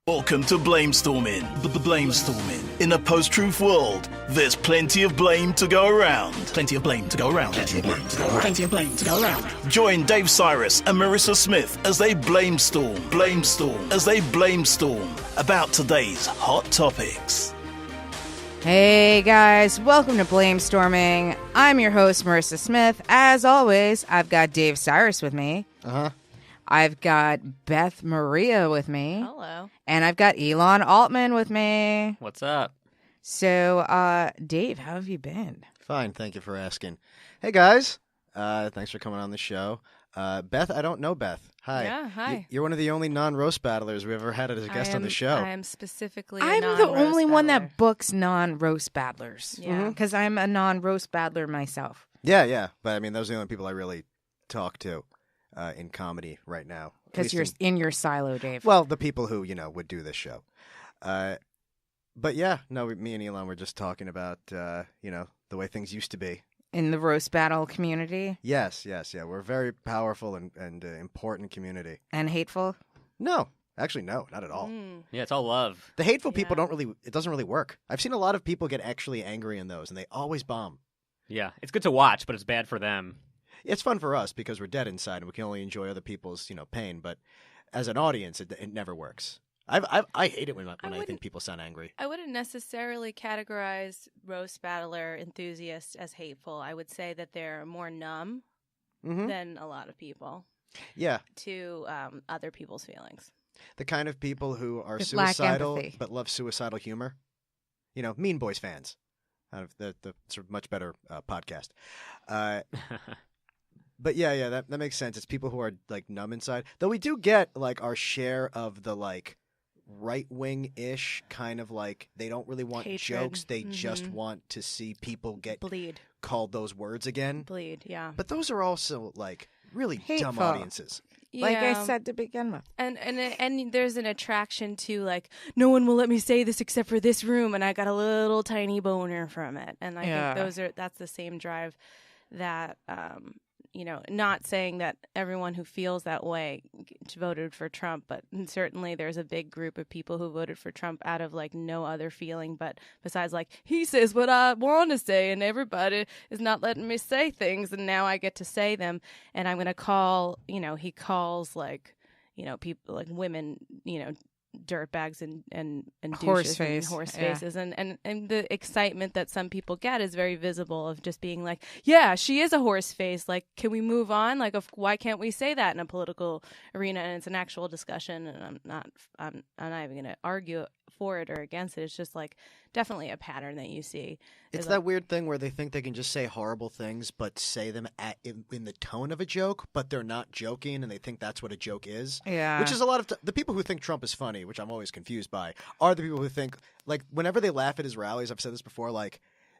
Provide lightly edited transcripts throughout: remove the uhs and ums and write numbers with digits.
Welcome to Blamestorming. Blamestorming. In a post-truth world, there's plenty of blame to go around. Plenty of blame to go around. Plenty of blame to go around. Plenty of blame to go around. Join Dave Sirus and Maryssa Smith as they blamestorm about today's hot topics. Hey guys, welcome to Blamestorming. I'm your host, Maryssa Smith. As always, I've got Dave Sirus with me. I've got Beth Maria with me. Hello. And I've got Elon Altman with me. What's up? So, Dave, how have you been? Fine, thank you for asking. Hey, guys. Thanks for coming on the show. Beth, I don't know Beth. Hi. Yeah, hi. You're one of the only non-roast battlers we've ever had as a guest on the show. I am specifically a I'm the non-roast only one battler. that books non-roast battlers. Yeah. Because I'm a non-roast battler myself. Yeah. But, I mean, those are the only people I really talk to in comedy right now. Because you're in your silo, Dave. Well, the people who, would do this show. But, yeah, no, me and Elon were just talking about, the way things used to be. In the roast battle community? Yes. We're a very powerful and important community. And hateful? No. Actually, no, not at all. Yeah, it's all love. The hateful people it doesn't really work. I've seen a lot of people get actually angry in those, and they always bomb. Yeah, it's good to watch, but it's bad for them. It's fun for us because we're dead inside and we can only enjoy other people's, pain. But as an audience, it never works. I hate it when I think people sound angry. I wouldn't necessarily categorize roast battler enthusiasts as hateful. I would say that they're more numb than a lot of people. Yeah. To other people's feelings. The kind of people who are Just lack suicidal empathy. but love suicidal humor. Mean Boys fans. The sort of much better podcast. But yeah, that makes sense. It's people who are like numb inside. Though we do get like our share of the like right-wing-ish kind of like they don't really want Hatred. jokes. They just want to see people get Bleed. called those words again. Bleed, yeah. But those are also like really dumb Hateful. audiences. Like I Yeah. said to begin with. And there's an attraction to like, no one will let me say this except for this room, and I got a little tiny boner from it. And I think that's the same drive that not saying that everyone who feels that way voted for Trump, but certainly there's a big group of people who voted for Trump out of like no other feeling, but besides like, he says what I want to say and everybody is not letting me say things and now I get to say them. And I'm going to call, he calls like, people like women, dirtbags and Horse douches face. and horse Yeah. faces and the excitement that some people get is very visible of just being like, yeah, she is a horse face, like, can we move on, like, why can't we say that in a political arena? And it's an actual discussion, and I'm not even gonna argue for it or against it. It's just like definitely a pattern that you see. It's that weird thing where they think they can just say horrible things but say them in the tone of a joke, but they're not joking and they think that's what a joke is. Yeah. Which is a lot of the people who think Trump is funny, which I'm always confused by, are the people who think, like, whenever they laugh at his rallies, I've said this before, like,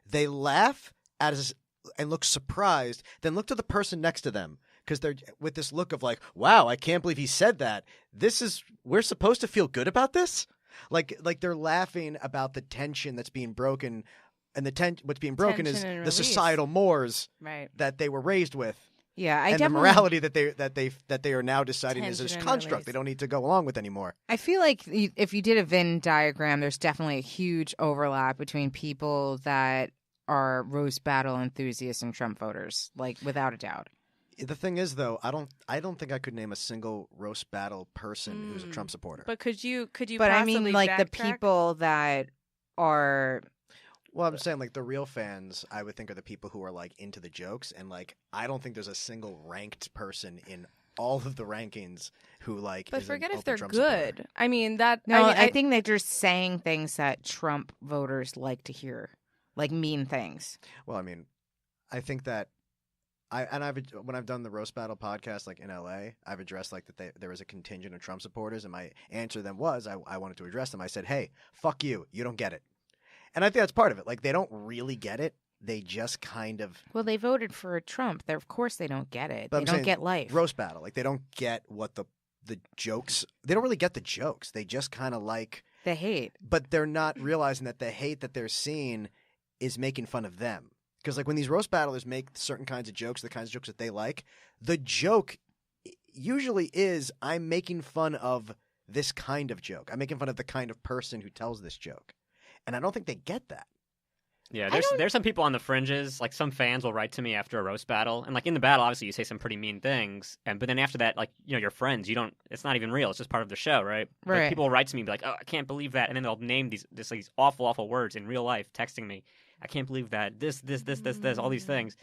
they laugh at his and look surprised, then look to the person next to them. Because they're with this look of like, wow, I can't believe he said that. We're supposed to feel good about this? Like they're laughing about the tension that's being broken, and what's being broken Tension is and the release. societal mores Right. that they were raised with, Yeah, and the morality that they are now deciding is Tension a and construct release. they don't need to go along with anymore. I feel like if you did a Venn diagram, there's definitely a huge overlap between people that are roast battle enthusiasts and Trump voters, like without a doubt. The thing is, though, I don't think I could name a single roast battle person who's a Trump supporter. But could you But I possibly mean, like the backtrack? people that are. Well, I'm saying like the real fans, I would think are the people who are like into the jokes, and like I don't think there's a single ranked person in all of the rankings who like. But is an forget if open they're Trump good. supporter. I mean that. No, I I think they're just saying things that Trump voters like to hear, like mean things. Well, I mean, I think that when I've done the roast battle podcast like in LA, I've addressed like that there was a contingent of Trump supporters, and my answer to them was I wanted to address them. I said, hey, fuck you, you don't get it. And I think that's part of it. Like, they don't really get it. They just kind of... Well, they voted for Trump. Of course they don't get it. But They I'm don't saying get life. roast battle. Like, they don't get what the jokes... They don't really get the jokes. They just kind of like... They hate. But they're not realizing that the hate that they're seeing is making fun of them. Because, like, when these roast battlers make certain kinds of jokes, the kinds of jokes that they like, the joke usually is, I'm making fun of this kind of joke. I'm making fun of the kind of person who tells this joke. And I don't think they get that. Yeah, there's some people on the fringes, like some fans will write to me after a roast battle, and like in the battle, obviously you say some pretty mean things, but then after that, like, you know, your friends, it's not even real, it's just part of the show, right? Right. But people will write to me and be like, oh, I can't believe that, and then they'll name these awful words in real life, texting me, I can't believe that, this, all these things,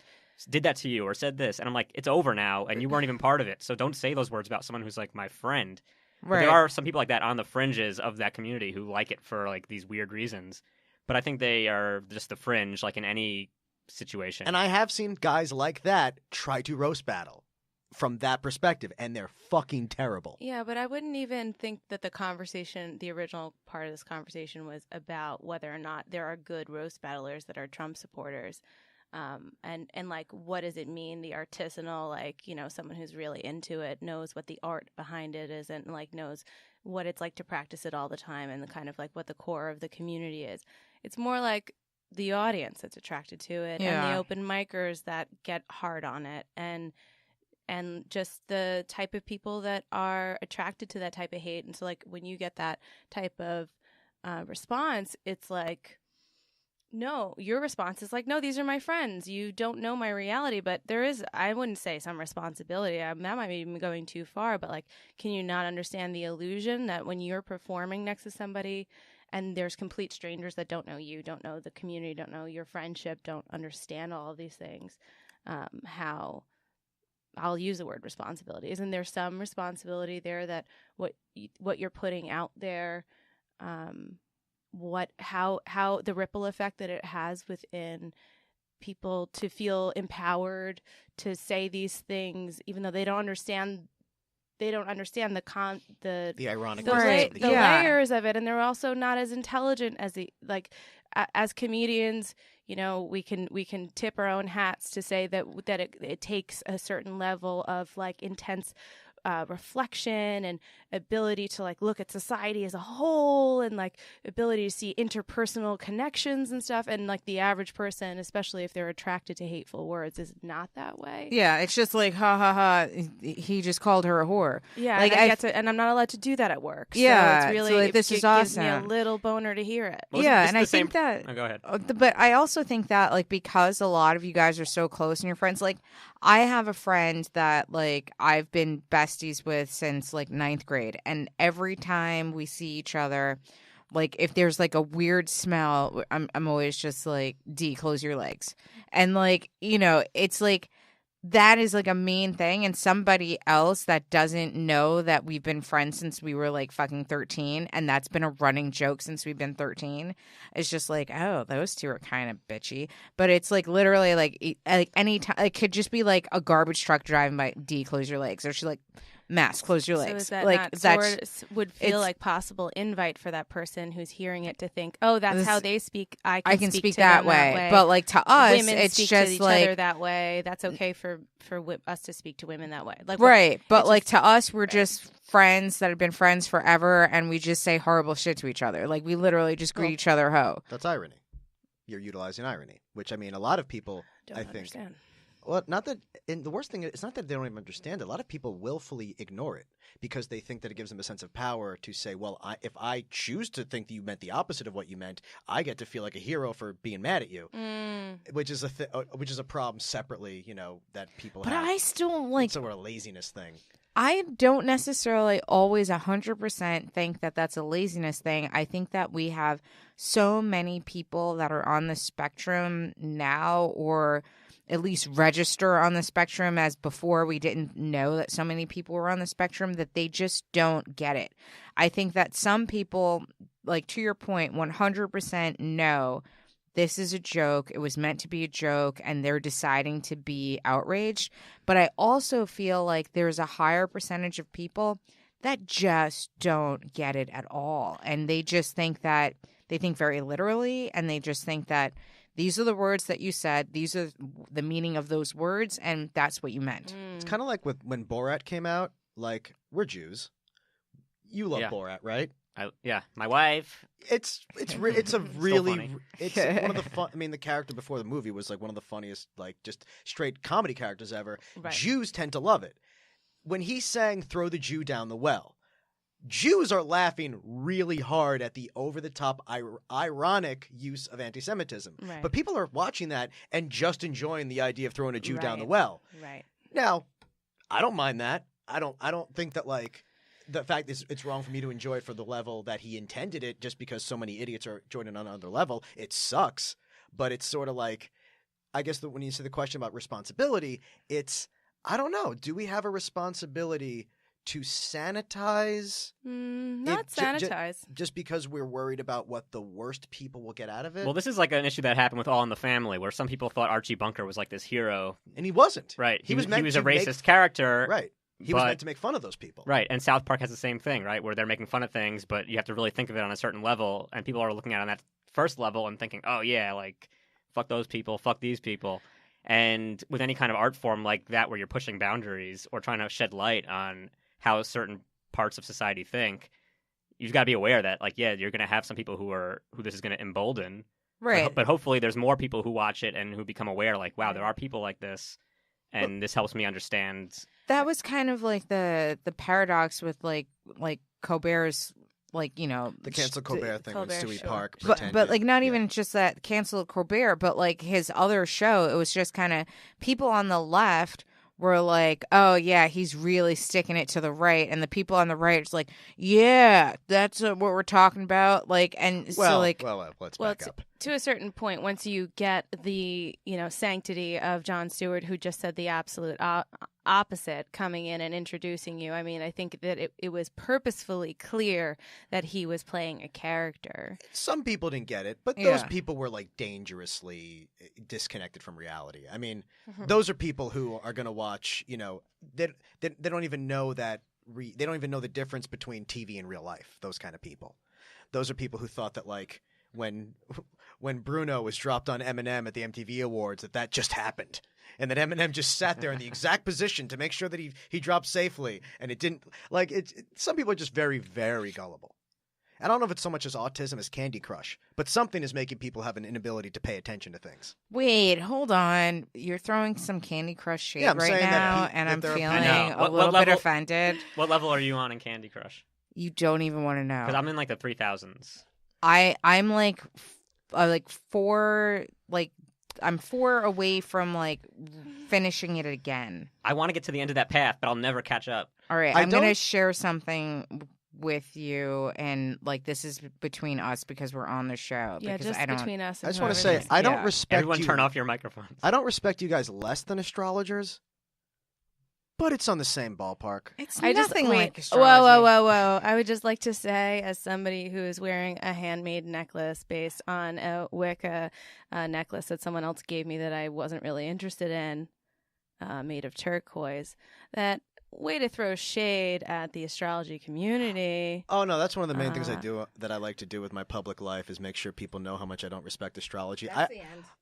did that to you or said this, and I'm like, it's over now, and you weren't even part of it, so don't say those words about someone who's like my friend. But Right. there are some people like that on the fringes of that community who like it for like these weird reasons. But I think they are just the fringe, like in any situation. And I have seen guys like that try to roast battle from that perspective, and they're fucking terrible. Yeah, but I wouldn't even think that the original part of this conversation was about whether or not there are good roast battlers that are Trump supporters. And like, what does it mean? The artisanal, like, you know, someone who's really into it knows what the art behind it is and like knows what it's like to practice it all the time and the kind of like what the core of the community is. It's more like the audience that's attracted to it and the open micers that get hard on it and just the type of people that are attracted to that type of hate. And so like when you get that type of response, it's like, no, your response is like, no, these are my friends. You don't know my reality, but there is, I wouldn't say some responsibility. That might be even going too far, but like, can you not understand the illusion that when you're performing next to somebody and there's complete strangers that don't know you, don't know the community, don't know your friendship, don't understand all of these things, how, I'll use the word responsibility. Isn't there some responsibility there that what you're putting out there, how the ripple effect that it has within people to feel empowered to say these things, even though they don't understand the ironic layers of it, and they're also not as intelligent as as comedians. You know, we can tip our own hats to say that it takes a certain level of like intense reflection and ability to like look at society as a whole and like ability to see interpersonal connections and stuff, and like the average person, especially if they're attracted to hateful words, is not that way. Yeah, it's just like ha ha ha, he just called her a whore. Yeah, like and I'm not allowed to do that at work. Yeah, so it's really so like, this is awesome. Gives me a little boner to hear it. Well, yeah, and I think that. Oh, go ahead. But I also think that like because a lot of you guys are so close and you're friends, like I have a friend that like I've been besties with since like 9th grade, and every time we see each other, like if there's like a weird smell, I'm always just like, D, close your legs. And like, you know, it's like that is like a main thing, and somebody else that doesn't know that we've been friends since we were like fucking 13, and that's been a running joke since we've been 13, it's just like, oh, those two are kind of bitchy. But it's like literally like any time, it could just be like a garbage truck driving by, D, close your legs, or she's like, Mass, close your legs. So is that like not that would feel like possible invite for that person who's hearing it to think, oh, that's how they speak. I can speak to that them way. But like to us, women it's speak just to each like other that way. That's okay for us to speak to women that way. Like right. But like to us, we're just friends that have been friends forever, and we just say horrible shit to each other. Like we literally just greet each other ho. That's irony. You're utilizing irony, which I mean, a lot of people don't I think. Understand. Well, not that. And the worst thing is, it's not that they don't even understand it. A lot of people willfully ignore it because they think that it gives them a sense of power to say, "Well, if I choose to think that you meant the opposite of what you meant, I get to feel like a hero for being mad at you," which is a problem separately. You know that people. But have. I still like. It's sort of a laziness thing. I don't necessarily always 100% think that that's a laziness thing. I think that we have so many people that are on the spectrum now, or at least register on the spectrum, as before we didn't know that so many people were on the spectrum, that they just don't get it. I think that some people, like to your point, 100% know this is a joke. It was meant to be a joke, and they're deciding to be outraged. But I also feel like there's a higher percentage of people that just don't get it at all. And they just think that they think very literally, and they just think that these are the words that you said, these are the meaning of those words, and that's what you meant. It's kind of like when Borat came out. Like, we're Jews. You love Borat, right? My wife. It's a really funny. It's one of the fun. I mean, the character before the movie was like one of the funniest, like just straight comedy characters ever. Right. Jews tend to love it. When he sang "Throw the Jew down the well," Jews are laughing really hard at the over-the-top ironic use of anti-Semitism. Right. But people are watching that and just enjoying the idea of throwing a Jew down the Right. well. Right. Now, I don't mind that. I don't think that, like, the fact is it's wrong for me to enjoy it for the level that he intended it just because so many idiots are joining on another level. It sucks. But it's sort of like, I guess when you say the question about responsibility, it's, I don't know. Do we have a responsibility to sanitize? Not sanitize. Just because we're worried about what the worst people will get out of it? Well, this is like an issue that happened with All in the Family, where some people thought Archie Bunker was like this hero. And he wasn't. Right. He was meant a to racist character. Right. He was meant to make fun of those people. Right. And South Park has the same thing, right? Where they're making fun of things, but you have to really think of it on a certain level. And people are looking at it on that first level and thinking, oh, yeah, like, fuck those people, fuck these people. And with any kind of art form like that where you're pushing boundaries or trying to shed light on how certain parts of society think, you've got to be aware that, like, yeah, you're going to have some people who this is going to embolden. Right. But hopefully there's more people who watch it and who become aware, like, wow, there are people like this. And this helps me understand. That was kind of like the paradox with like Colbert's, like, you know, The cancel Colbert thing with Colbert Stewie show. Park. but like not even just that cancel Colbert, but like his other show, it was just kind of people on the left were like, oh yeah, he's really sticking it to the right, and the people on the right is like, yeah, that's what we're talking about, like, and so like, let's back up. To a certain point, once you get the sanctity of Jon Stewart, who just said the absolute opposite, coming in and introducing you, I mean, I think that it was purposefully clear that he was playing a character. Some people didn't get it, but those people were like dangerously disconnected from reality. I mean, those are people who are going to watch. They don't even know that. They don't even know the difference between TV and real life. Those kind of people. Those are people who thought that, like, when Bruno was dropped on Eminem at the MTV Awards, that just happened. And that Eminem just sat there in the exact position to make sure that he dropped safely. And it didn't, like, some people are just very, very gullible. I don't know if it's so much as autism as Candy Crush, but something is making people have an inability to pay attention to things. wait, hold on, you're throwing some Candy Crush shade I'm right saying now, that and I'm they're- feeling I know. a little What bit level- offended. What level are you on in Candy Crush? You don't even want to know. Because I'm in like the 3000s. I'm like four, like I'm 4 away from like finishing it again. I want to get to the end of that path, but I'll never catch up. All right, I I'm gonna don't- share something with you, and like this is between us because we're on the show. Yeah, because just I don't. between us. I And just want to whoever say, this- I don't Yeah. respect Everyone you. turn off your microphones. I don't respect you guys less than astrologers, but it's on the same ballpark. It's I just nothing wait, like whoa, astrology. whoa. I would just like to say, as somebody who is wearing a handmade necklace based on a Wicca necklace that someone else gave me that I wasn't really interested in, made of turquoise, that way to throw shade at the astrology community. Oh no, that's one of the main things I do that I like to do with my public life is make sure people know how much I don't respect astrology. I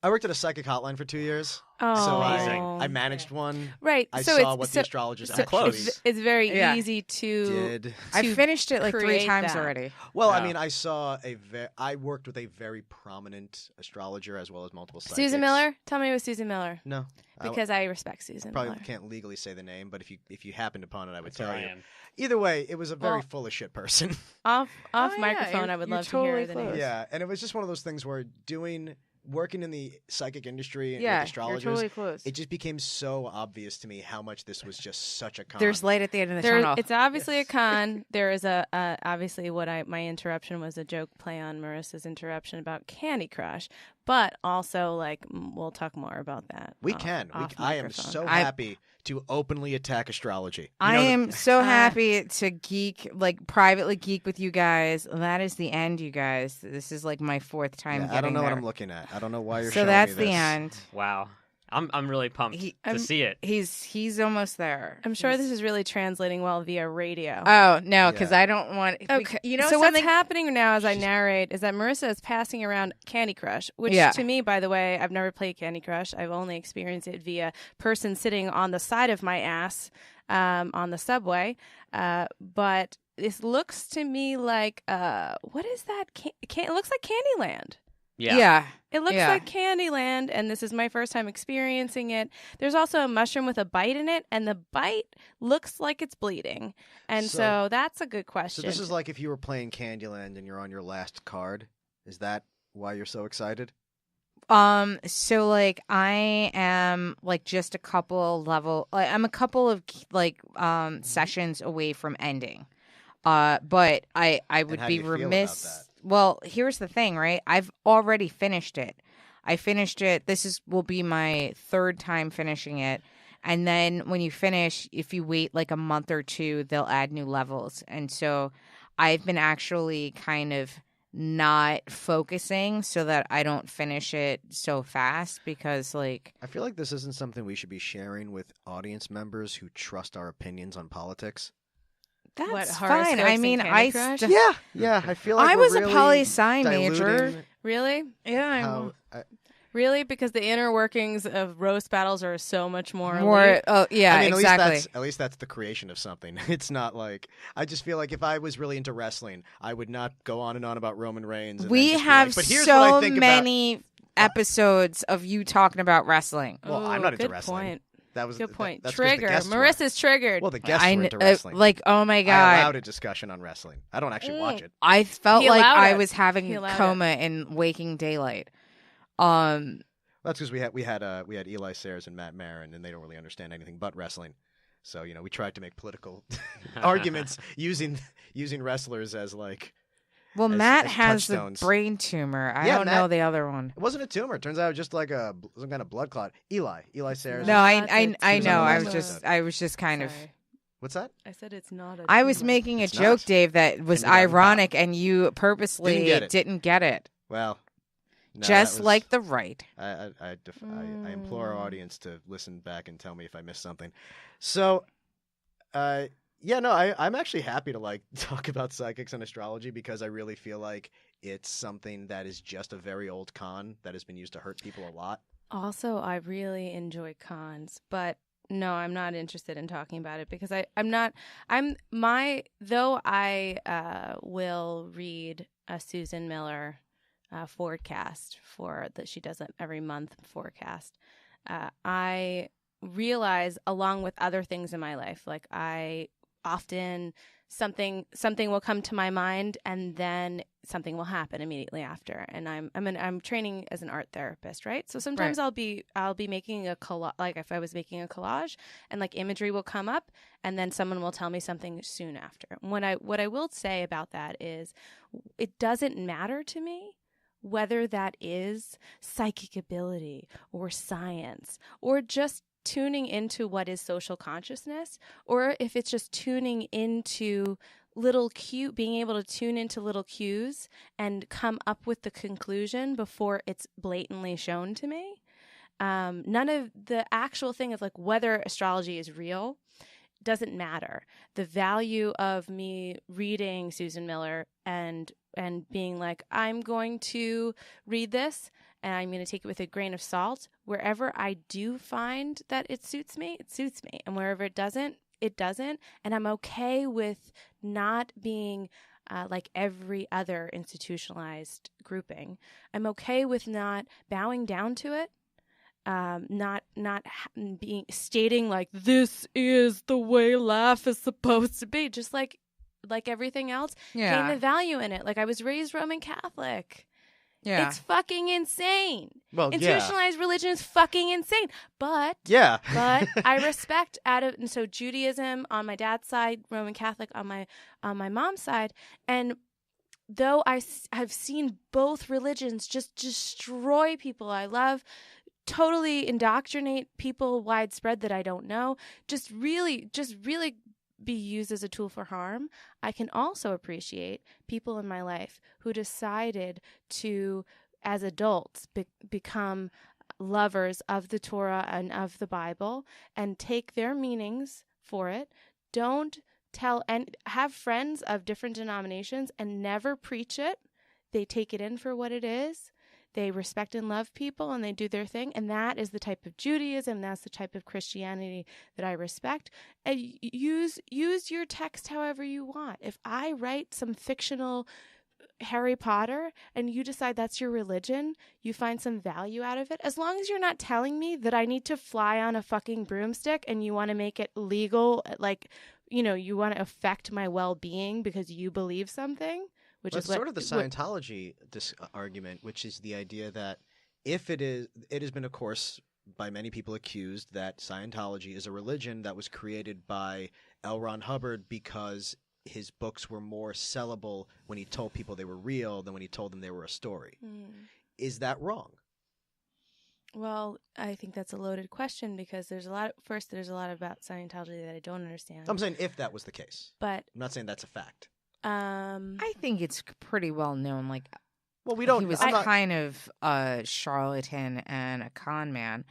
worked at a psychic hotline for 2 years, Oh, so Amazing. I managed one. right. I so saw it's, what so, the astrologers so actually it's very Yeah. easy to. did. I to finished it like 3 create times that. already. Well, I Yeah. mean, I worked with a very prominent astrologer as well as multiple psychics. Susan Miller? Tell me it was Susan Miller. No, Because I respect Susan probably Miller. can't legally say the name, but if you happened upon it, I would That's where tell I you. am. Either way, it was a very Well- full of shit person. Off yeah, microphone, I would you're love to totally hear the name. close. Yeah, and it was just one of those things where working in the psychic industry and Yeah, with astrologers, you're totally close. it just became so obvious to me how much this was just such a con. There's light at the end of the There, tunnel. it's obviously a con. There is a obviously my interruption was a joke play on Marissa's interruption about Candy Crush, but also like we'll talk more about that. We off- can. off I am microphone. so happy to openly attack astrology. I am so Uh, happy to geek, like privately geek with you guys. That is the end, you guys. This is like my 4th time. Yeah, I don't know there. what I'm looking at. I don't know why you're So showing that's me the this. end. Wow. I'm really pumped to I'm- see it. He's almost there. I'm sure this is really translating well via radio. Oh no, because Yeah. I don't want. Okay, You know so something? what's happening now as I narrate is that Marissa is passing around Candy Crush, which Yeah. to me, by the way, I've never played Candy Crush. I've only experienced it via person sitting on the side of my ass on the subway. But this looks to me like what is that? It looks like Candyland. Yeah. It looks like Candyland, and this is my first time experiencing it. There's also a mushroom with a bite in it, and the bite looks like it's bleeding. And so that's a good question. So this is like if you were playing Candyland and you're on your last card. Is that why you're so excited? So like I am like just a couple of sessions away from ending. But I would be remiss. Well, here's the thing, right? I've already finished it. I finished it. Will be my third time finishing it. And then when you finish, if you wait like a month or two, they'll add new levels. And so I've been actually kind of not focusing so that I don't finish it so fast because like I feel like this isn't something we should be sharing with audience members who trust our opinions on politics. That's fine. I mean, I feel like I was really a poli-sci major. Really? Yeah. Really? Because the inner workings of roast battles are so much more. Oh, yeah, I mean, exactly. At least that's the creation of something. It's not like I just feel like if I was really into wrestling, I would not go on and on about Roman Reigns. And we have but here's so what I think many episodes of you talking about wrestling. Well, I'm not into good wrestling. Point. That was good point. That's Trigger. Marissa's triggered. Well, the guests were into wrestling. Like, oh my god! I allowed a discussion on wrestling. I don't actually watch it. I felt like I was having coma in Waking Daylight. That's because we had Eli Sayers and Matt Marin, and they don't really understand anything but wrestling. So we tried to make political arguments using wrestlers as like. Well, Matt has a brain tumor. I don't know the other one. It wasn't a tumor. It turns out it was just like some kind of blood clot. Eli Sayers. No, I know. I was just kind of. What's that? I said it's not. I was making a joke, Dave, that was ironic, and you purposely didn't get it. Well, no, just like the right. I implore our audience to listen back and tell me if I missed something. So, I'm actually happy to like talk about psychics and astrology because I really feel like it's something that is just a very old con that has been used to hurt people a lot. Also, I really enjoy cons, but no, I'm not interested in talking about it because I will read a Susan Miller forecast she does it every month forecast. I realize along with other things in my life, like I often something will come to my mind and then something will happen immediately after. And I'm training as an art therapist, right? So sometimes I'll be making a collage, like if I was making a collage and like imagery will come up and then someone will tell me something soon after. What I will say about that is it doesn't matter to me whether that is psychic ability or science or just tuning into what is social consciousness, or if it's just tuning into being able to tune into little cues and come up with the conclusion before it's blatantly shown to me. None of the actual thing of like whether astrology is real doesn't matter. The value of me reading Susan Miller and being like, I'm going to read this and I'm going to take it with a grain of salt. Wherever I do find that it suits me, it suits me. And wherever it doesn't, it doesn't. And I'm okay with not being like every other institutionalized grouping. I'm okay with not bowing down to it. Not being stating like this is the way life is supposed to be, just like everything else. Gain the value in it. Like I was raised Roman Catholic. Yeah, it's fucking insane. Well, institutionalized religion is fucking insane. But I respect and so Judaism on my dad's side, Roman Catholic on my mom's side, and though I've seen both religions just destroy people, I love. Totally indoctrinate people widespread that I don't know, just really be used as a tool for harm. I can also appreciate people in my life who decided to, as adults, become lovers of the Torah and of the Bible and take their meanings for it. Don't tell and have friends of different denominations and never preach it. They take it in for what it is. They respect and love people and they do their thing. And that is the type of Judaism. That's the type of Christianity that I respect. And use your text however you want. If I write some fictional Harry Potter and you decide that's your religion, you find some value out of it, as long as you're not telling me that I need to fly on a fucking broomstick and you want to make it legal, like, you know, you want to affect my well-being because you believe something, which is sort of the Scientology argument, which is the idea that if it has been, of course, by many people accused that Scientology is a religion that was created by L. Ron Hubbard because his books were more sellable when he told people they were real than when he told them they were a story. Is that wrong? Well, I think that's a loaded question because there's a lot about Scientology that I don't understand. I'm saying if that was the case. But I'm not saying that's a fact. I think it's pretty well known. Like, well, we don't. He was kind of a charlatan and a con man,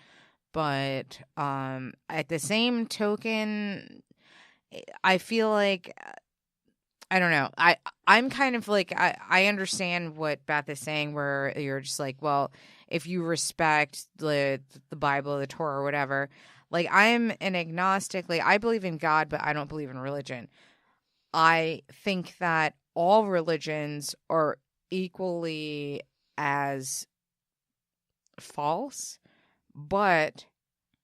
but at the same token, I feel like I don't know. I'm kind of like I understand what Beth is saying, where you're just like, well, if you respect the Bible, the Torah, or whatever. Like, I'm an agnostic. Like, I believe in God, but I don't believe in religion. I think that all religions are equally as false, but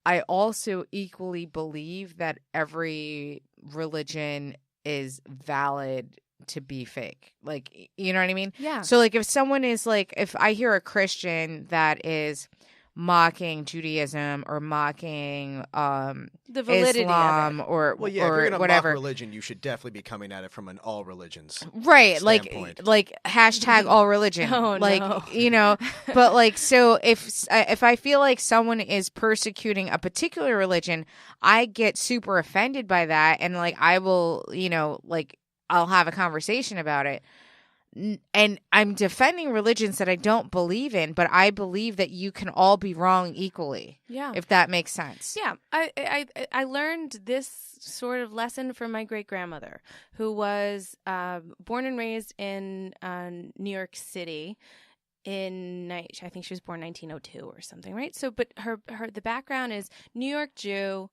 I also equally believe that every religion is valid to be fake. Like, you know what I mean? Yeah. So, like, if someone is like, if I hear a Christian that is mocking Judaism or mocking the validity Islam of it. or well, yeah, or if you're gonna whatever mock religion, you should definitely be coming at it from an all religions right standpoint. like hashtag all religion Oh, like no. you know. But like, so if I feel like someone is persecuting a particular religion, I get super offended by that, and like I will, you know, like I'll have a conversation about it. And I'm defending religions that I don't believe in, but I believe that you can all be wrong equally. Yeah. If that makes sense. Yeah. I learned this sort of lesson from my great-grandmother, who was born and raised in New York City. I think she was born 1902 or something, right? So, but the background is New York Jew,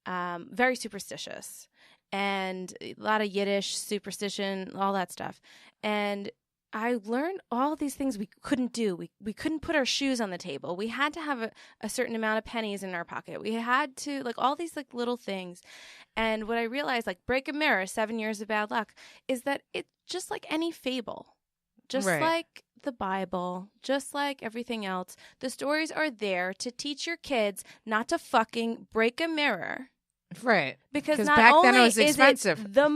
very superstitious. And a lot of Yiddish, superstition, all that stuff. And I learned all these things we couldn't do. We couldn't put our shoes on the table. We had to have a certain amount of pennies in our pocket. We had to, like, all these like little things. And what I realized, like, break a mirror, 7 years of bad luck, is that it's just like any fable. Just Right. like the Bible, just like everything else. The stories are there to teach your kids not to fucking break a mirror. Right. Because not back only then it was is expensive. it the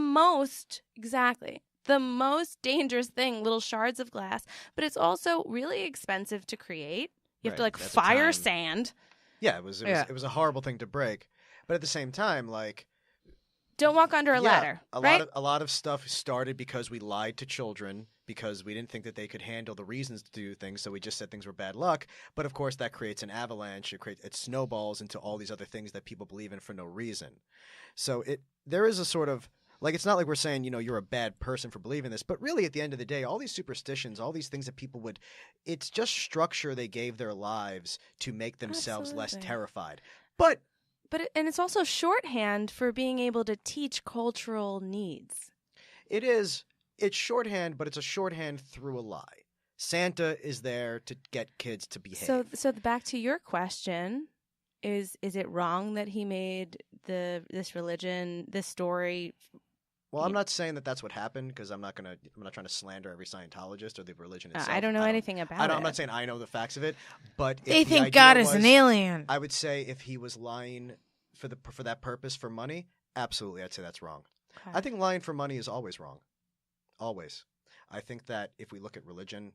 most dangerous thing, little shards of glass, but it's also really expensive to create. You have to like At the fire time. sand. Yeah, it was a horrible thing to break, but at the same time, like, Don't walk under a ladder, right? A lot of stuff started because we lied to children because we didn't think that they could handle the reasons to do things, so we just said things were bad luck. But of course, that creates an avalanche. It snowballs into all these other things that people believe in for no reason. So there is a sort of, like, it's not like we're saying, you know, you're a bad person for believing this, but really at the end of the day, all these superstitions, all these things that people would, it's just structure they gave their lives to make themselves less Absolutely. terrified. But And it's also shorthand for being able to teach cultural needs. it's shorthand, but it's a shorthand through a lie. Santa is there to get kids to behave. So back to your question, is it wrong that he made this religion, this story? Well, I'm not saying that that's what happened because I'm not trying to slander every Scientologist or the religion itself. I don't know anything about it. I'm not saying I know the facts of it, but They if the think idea God is was- an alien. I would say if he was lying for that purpose for money, absolutely, I'd say that's wrong. Okay. I think lying for money is always wrong. Always. I think that if we look at religion,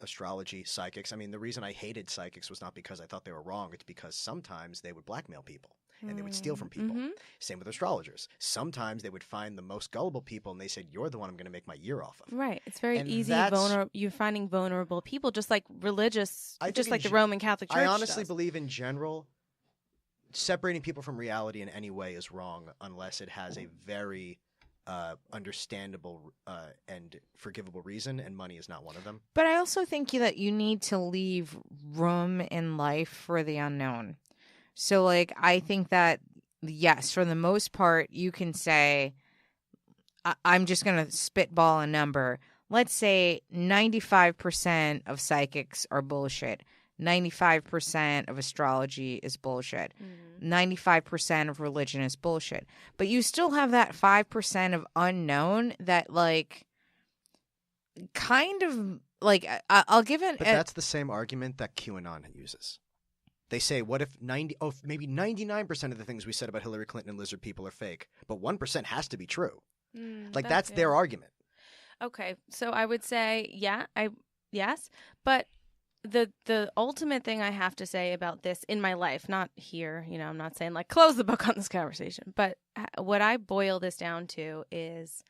astrology, psychics, I mean, the reason I hated psychics was not because I thought they were wrong. It's because sometimes they would blackmail people and they would steal from people. Mhm. Same with astrologers. Sometimes they would find the most gullible people and they said, you're the one I'm going to make my year off of. Right. It's very And easy. that's- You're finding vulnerable people, just like religious, I think just in like the ge- Roman Catholic Church I honestly does. believe in general, separating people from reality in any way is wrong unless it has a very understandable and forgivable reason, and money is not one of them. But I also think that you need to leave room in life for the unknown. So, like, I think that, yes, for the most part, you can say, I'm just going to spitball a number. Let's say 95% of psychics are bullshit. 95% of astrology is bullshit. 95% of religion is bullshit. But you still have that 5% of unknown that, like, kind of, like, I'll give it. But that's the same argument that QAnon uses. They say, what if maybe 99% of the things we said about Hillary Clinton and lizard people are fake, but 1% has to be true. That's their argument. Okay, so I would say, yes, but the ultimate thing I have to say about this in my life, not here, I'm not saying like close the book on this conversation, but what I boil this down to is,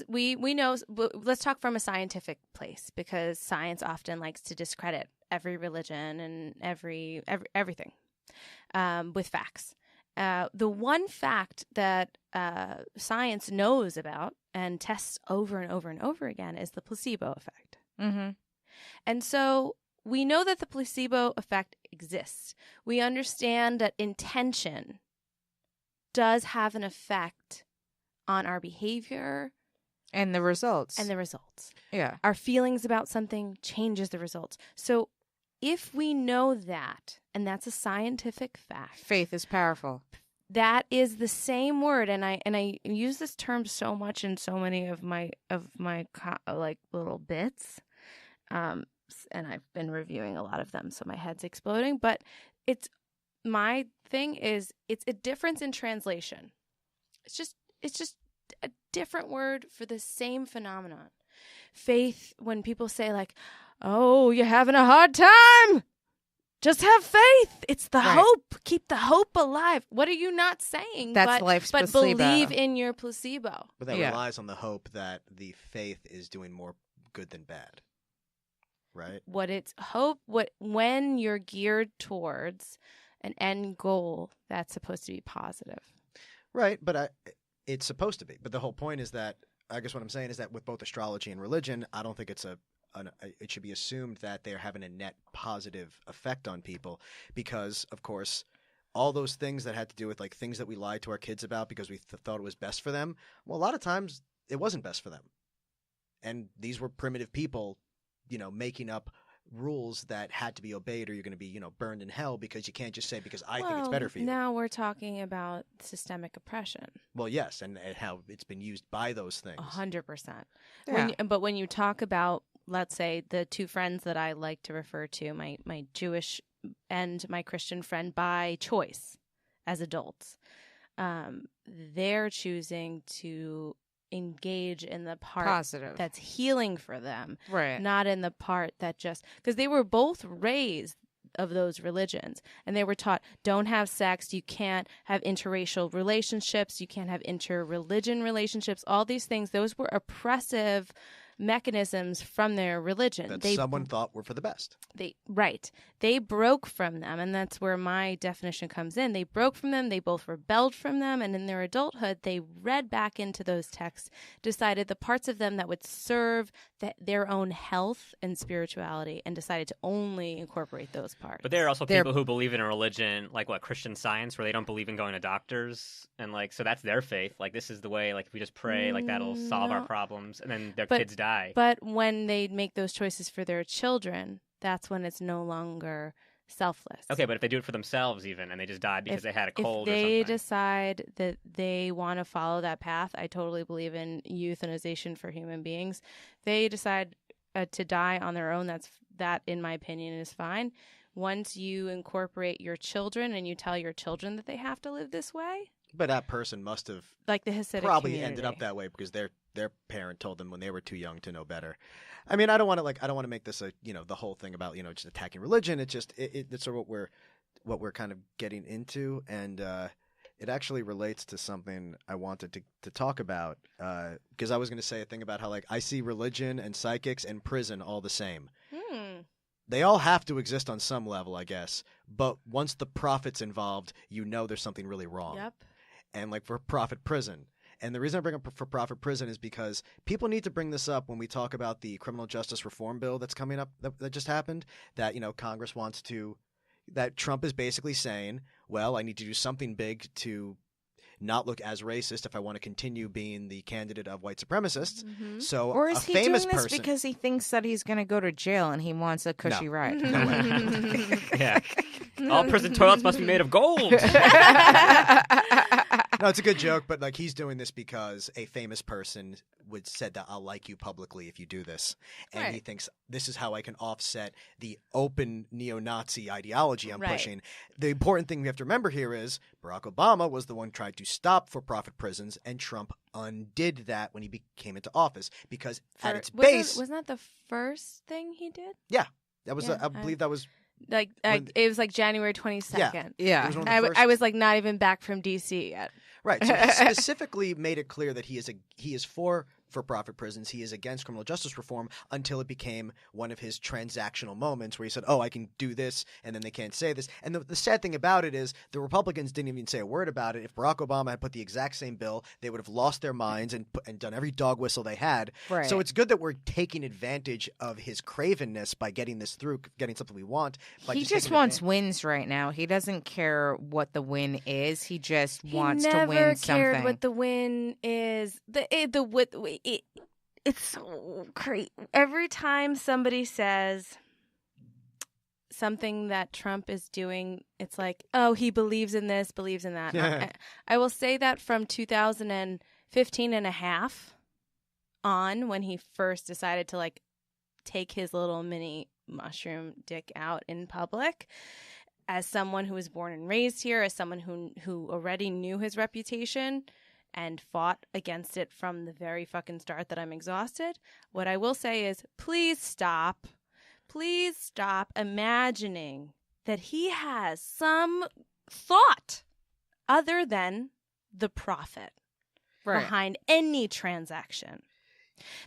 we know. Let's talk from a scientific place, because science often likes to discredit every religion and everything with facts. The one fact that science knows about and tests over and over and over again is the placebo effect. Mm-hmm. And so we know that the placebo effect exists. We understand that intention does have an effect on our behavior. And the results. Yeah. Our feelings about something changes the results. So if we know that, and that's a scientific fact. Faith is powerful. That is the same word, and I use this term so much in so many of my like little bits, and I've been reviewing a lot of them, so my head's exploding. But my thing is it's a difference in translation. It's just a different word for the same phenomenon. Faith, when people say like, "Oh, you're having a hard time," just have faith. It's the hope. Keep the hope alive. What are you not saying? That's life's placebo. But believe in your placebo. But that relies on the hope that the faith is doing more good than bad, right? When you're geared towards an end goal, that's supposed to be positive. Right, but it's supposed to be. But the whole point is that, I guess what I'm saying is that with both astrology and religion, I don't think it should be assumed that they're having a net positive effect on people, because, of course, all those things that had to do with like things that we lied to our kids about because we thought it was best for them, well, a lot of times it wasn't best for them. And these were primitive people, making up rules that had to be obeyed, or you're going to be, burned in hell, because you can't just say, because I think it's better for you. Now we're talking about systemic oppression. Well, yes, and how it's been used by those things. 100%. Yeah. But when you talk about, let's say, the two friends that I like to refer to, my Jewish and my Christian friend, by choice as adults, they're choosing to engage in the part positive that's healing for them, right? Not in the part that just, because they were both raised of those religions, and they were taught, don't have sex, you can't have interracial relationships, you can't have interreligion relationships, all these things. Those were oppressive mechanisms from their religion that someone thought were for the best. They broke from them, and that's where my definition comes in. They broke from them, they both rebelled from them, and in their adulthood they read back into those texts, decided the parts of them that would serve their own health and spirituality, and decided to only incorporate those parts. But there are also people who believe in a religion like Christian Science, where they don't believe in going to doctors, and so that's their faith. Like, this is the way, if we just pray, that'll solve our problems, and then their kids die. But when they make those choices for their children, that's when it's no longer selfless. Okay, but if they do it for themselves even, and they just died because they had a cold or something. If something. they decide that they want to follow that path, I totally believe in euthanization for human beings. They decide to die on their own, that, in my opinion, is fine. Once you incorporate your children and you tell your children that they have to live this way. But that person must have like the Hasidic probably community. ended up that way because their parent told them when they were too young to know better. I mean, I don't want to make this the whole thing about just attacking religion. It's just it's sort of what we're kind of getting into, and it actually relates to something I wanted to talk about, because I was going to say a thing about how I see religion and psychics and prison all the same. They all have to exist on some level, I guess. But once the profit's involved, there's something really wrong. Yep. And for-profit prison. And the reason I bring up for-profit prison is because people need to bring this up when we talk about the criminal justice reform bill that's coming up that just happened, that Congress wants to, that Trump is basically saying, well, I need to do something big to not look as racist if I want to continue being the candidate of white supremacists. Mm-hmm. So Or is a he famous doing this person because he thinks that he's going to go to jail and he wants a cushy ride? No way. Yeah. All prison toilets must be made of gold. No, it's a good joke, but like he's doing this because a famous person would said that I'll like you publicly if you do this, and he Right. thinks this is how I can offset the open neo-Nazi ideology I'm Right. pushing. The important thing we have to remember here is Barack Obama was the one who tried to stop for-profit prisons, and Trump undid that when he came into office because at its base, wasn't that the first thing he did? that was Yeah, I believe that was Like When- it was like January 22nd. Yeah. it was one of the I first- was like not even back from DC yet. Right. So he specifically made it clear that he is for-profit prisons. He is against criminal justice reform until it became one of his transactional moments where he said, "Oh, I can do this," and then they can't say this. And the sad thing about it is the Republicans didn't even say a word about it. If Barack Obama had put the exact same bill, they would have lost their minds and done every dog whistle they had. Right. So it's good that we're taking advantage of his cravenness by getting this through, getting something we want. By He just taking wants advantage. wins right now. He doesn't care what the win is. He just wants he to never win cared something. what the win is. It's so crazy. Every time somebody says something that Trump is doing, it's like, oh, he believes in this, believes in that. I will say that from 2015 and a half on, when he first decided to like take his little mini mushroom dick out in public. As someone who was born and raised here, as someone who already knew his reputation and fought against it from the very fucking start that I'm exhausted, what I will say is please stop imagining that he has some thought other than the profit behind any transaction.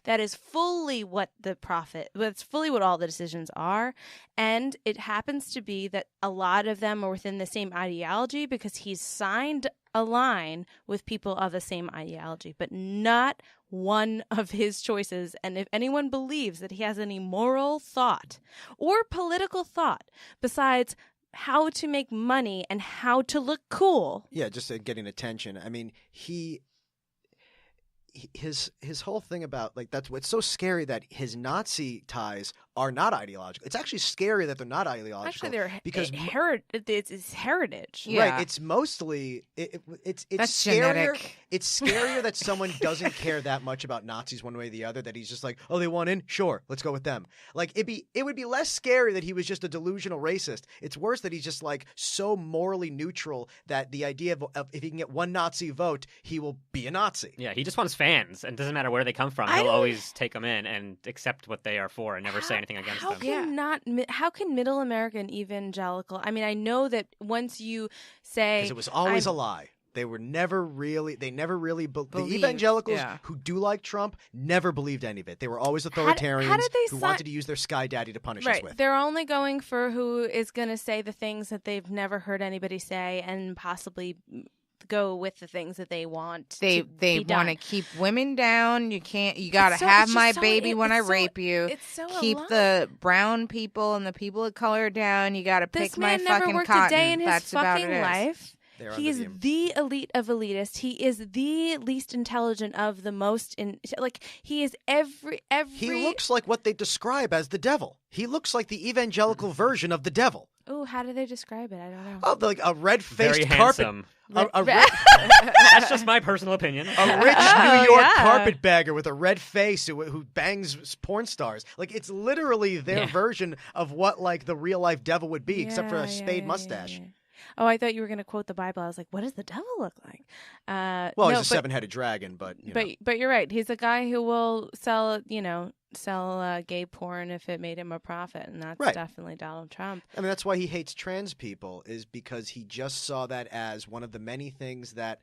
That is fully what that's fully what all the decisions are. And it happens to be that a lot of them are within the same ideology because he's signed a line with people of the same ideology, but not one of his choices. And if anyone believes that he has any moral thought or political thought besides how to make money and how to look cool. Yeah, just getting attention. I mean, his whole thing about like that's what's so scary that his Nazi ties are not ideological. It's actually scary that they're not ideological. Actually, they're because it's heritage. Yeah. Right, it's mostly it's That's scarier. genetic. It's scarier that someone doesn't care that much about Nazis one way or the other. That he's just like, oh, they want in, sure, let's go with them. Like it would be less scary that he was just a delusional racist. It's worse that he's just like so morally neutral that the idea of if he can get one Nazi vote, he will be a Nazi. Yeah, he just wants fans, and it doesn't matter where they come from. He'll always take them in and accept what they are for and never say anything against them. How can middle America and evangelical? I mean, I know that once you say Because it was always a lie. They never really the evangelicals yeah. who do like Trump never believed any of it. They were always authoritarians who wanted to use their sky daddy to punish us with. They're only going for who is going to say the things that they've never heard anybody say and possibly go with the things that they want. They want to keep women down. You got to It's so- have it's my just so- baby when I it's so- rape you. it's so Keep alive. the brown people and the people of color down. You got to This pick my man never fucking worked cotton. a day in his That's about fucking it is. life. They're He is under the elite of elitists. He is the least intelligent of the most. He is every. He looks like what they describe as the devil. He looks like the evangelical version of the devil. Oh, how do they describe it? I don't know. Oh, like a red-faced Very carpet. handsome. That's just my personal opinion. A rich New York yeah. carpetbagger with a red face who bangs porn stars. Like it's literally their version of what like the real life devil would be, except for a spade mustache. Yeah. Oh, I thought you were going to quote the Bible. I was like, what does the devil look like? Well, he's a seven-headed dragon, but but you're right. He's a guy who will sell gay porn if it made him a profit, and that's Right. definitely Donald Trump. I mean, that's why he hates trans people, is because he just saw that as one of the many things that,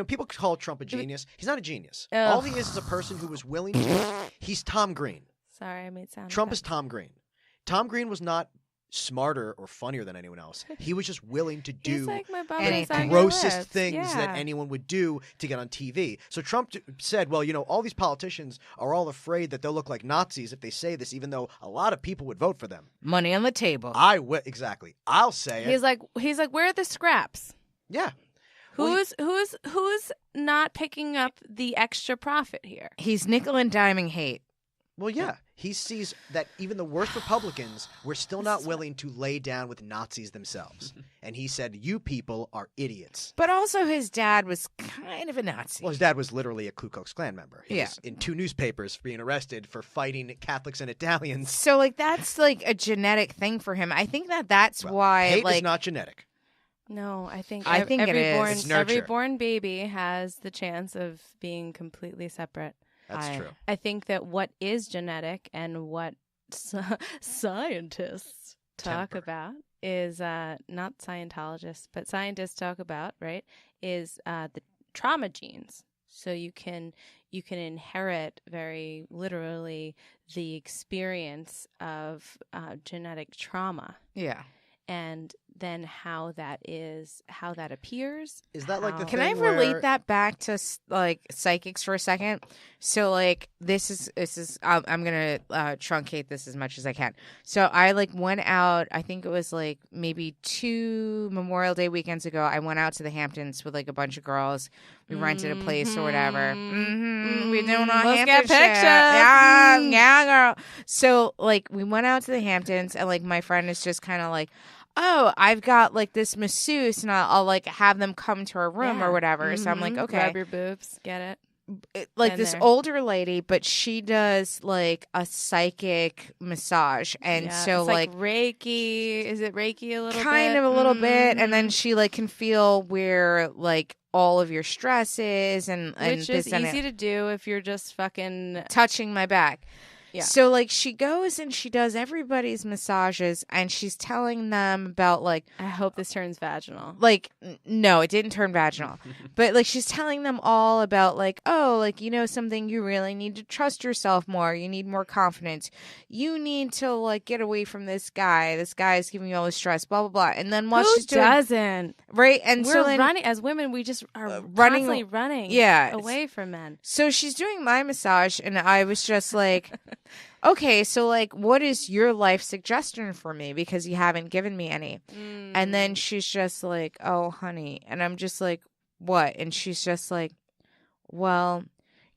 people call Trump a genius. He's not a genius. Ugh. All he is a person who was willing to. He's Tom Green. Sorry, I made sound. Trump is Tom Green. Tom Green was not smarter or funnier than anyone else. He was just willing to do like my bum is on your grossest lips. things that Yeah. anyone would do to get on TV. So Trump said, well, all these politicians are all afraid that they'll look like Nazis if they say this, even though a lot of people would vote for them. Money on the table. Exactly. I'll say it. He's like, where are the scraps? Yeah. Who's not picking up the extra profit here? He's nickel and diming hate. Well, yeah. He sees that even the worst Republicans were still not willing to lay down with Nazis themselves. And he said, you people are idiots. But also his dad was kind of a Nazi. Well, his dad was literally a Ku Klux Klan member. He Yeah. was in 2 newspapers for being arrested for fighting Catholics and Italians. So, like, that's, like, a genetic thing for him. I think that's why, hate like... is not genetic. No, I think it is. It's every nurture. born baby has the chance of being completely separate. That's true. I think that what is genetic and what scientists talk about is not Scientologists, but scientists talk about, right, is the trauma genes. So you can inherit very literally the experience of genetic trauma. Yeah. And then how that appears. Is that like the Can thing I relate that back to like psychics for a second? So like this is I'm gonna truncate this as much as I can. So I like went out. I think it was like maybe 2 Memorial Day weekends ago. I went out to the Hamptons with like a bunch of girls. We rented a place or whatever. We doing our Let's Hampton get shit. pictures. Yeah, girl. So like we went out to the Hamptons, and like my friend is just kind of like, oh, I've got like this masseuse, and I'll like have them come to our room or whatever. So I'm like, okay, Rub your boobs, get it. Like Been this there. older lady, but she does like a psychic massage, and so it's like Reiki. Is it Reiki a little kind bit? of a little bit, and then she like can feel where like all of your stress is, and Which is this and easy that. to do if you're just fucking. Touching my back. Yeah. So like she goes and she does everybody's massages, and she's telling them about like I hope this turns vaginal. like no, it didn't turn vaginal. But like she's telling them all about like, oh, like you know something, you really need to trust yourself more. You need more confidence. You need to like get away from this guy. This guy is giving you all this stress, blah blah blah. And then while Who she's doing doesn't? right, and We're so then running as women. We just are running- constantly running. yeah, away from men. so she's doing my massage, and I was just like, okay, so like, what is your life suggestion for me? Because you haven't given me any. And then she's just like, oh, honey. And I'm just like, what? And she's just like, well,